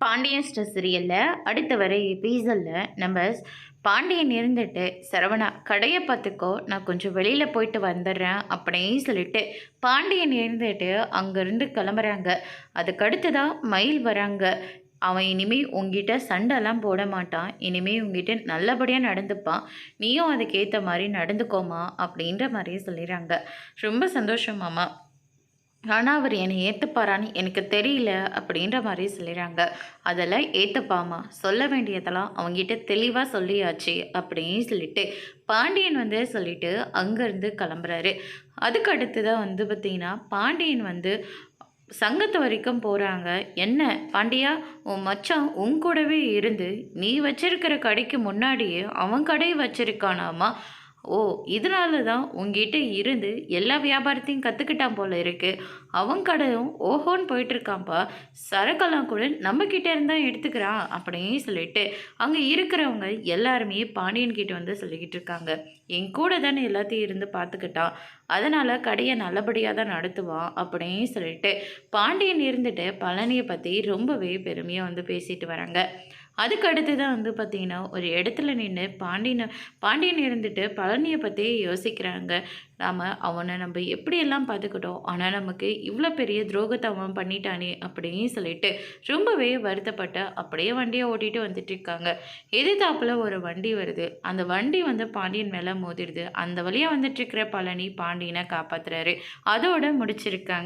பாண்டியன் ஸ்டர் சீரியலில் அடுத்த வர எபிசோடில் நம்ம பாண்டியன் இருந்துட்டு சரவணா கடையை பார்த்துக்கோ, நான் கொஞ்சம் வெளியில் போயிட்டு வந்துடுறேன் அப்படின்னு சொல்லிட்டு பாண்டியன் இருந்துட்டு அங்கேருந்து கிளம்புறாங்க. அதுக்கடுத்து தான் மயில் வராங்க. அவன் இனிமேல் உங்ககிட்ட சண்டைலாம் போட மாட்டான், இனிமேல் உங்ககிட்ட நல்லபடியாக நடந்துப்பான், நீயும் அதுக்கேற்ற மாதிரி நடந்துக்கோமா அப்படின்ற மாதிரியே சொல்லிடுறாங்க. ரொம்ப சந்தோஷமாம்மா, ஆனால் அவர் என்னை ஏற்றுப்பாரான்னு எனக்கு தெரியல அப்படின்ற மாதிரி சொல்லிடுறாங்க. அதெல்லாம் ஏற்றுப்பாமா, சொல்ல வேண்டியதெல்லாம் அவங்ககிட்ட தெளிவாக சொல்லியாச்சு அப்படின்னு சொல்லிட்டு பாண்டியன் சொல்லிட்டு அங்கேருந்து கிளம்புறாரு. அதுக்கு அடுத்து தான் பார்த்திங்கன்னா பாண்டியன் சங்கத்து வரைக்கும் போகிறாங்க. என்ன பாண்டியா, உன் மச்சான் உன் கூடவே இருந்து நீ வச்சிருக்கிற கடைக்கு முன்னாடியே அவன் கடை வச்சிருக்கானாமா. ஓ, இதனால தான் உங்ககிட்ட இருந்து எல்லா வியாபாரத்தையும் கற்றுக்கிட்டான் போல இருக்கு. அவன் கடையும் ஓஹோன்னு போயிட்டுருக்கான்ப்பா. சரக்கெல்லாம் கூட நம்மக்கிட்ட இருந்தால் எடுத்துக்கிறான் அப்படின்னு சொல்லிட்டு அங்கே இருக்கிறவங்க எல்லாருமே பாண்டியன் கிட்ட சொல்லிக்கிட்டு இருக்காங்க. என் கூட தானே எல்லாத்தையும் இருந்து பார்த்துக்கிட்டான், அதனால் கடையை நல்லபடியாக தான் நடத்துவான் அப்படின்னு சொல்லிட்டு பாண்டியன் இருந்துட்டு பழனியை பற்றி ரொம்பவே பெருமையாக பேசிட்டு வராங்க. அதுக்கு அடுத்து தான் பார்த்திங்கன்னா ஒரு இடத்துல நின்று பாண்டியன் இருந்துட்டு பழனியை பற்றியே யோசிக்கிறாங்க. அவனை நம்ம எப்படியெல்லாம் பார்த்துக்கிட்டோம், ஆனால் நமக்கு இவ்வளோ பெரிய துரோகத்தை அவன் பண்ணிட்டானே அப்படின்னு சொல்லிட்டு ரொம்பவே வருத்தப்பட்டு அப்படியே வண்டியை ஓட்டிகிட்டு வந்துட்டுருக்காங்க. எதிர்த்தாப்பில் ஒரு வண்டி வருது. அந்த வண்டி பாண்டியன் மேலே மோதிடுது. அந்த வழியாக வந்துட்டுருக்கிற பழனி பாண்டியனை காப்பாற்றுறாரு. அதோடு முடிச்சிருக்காங்க.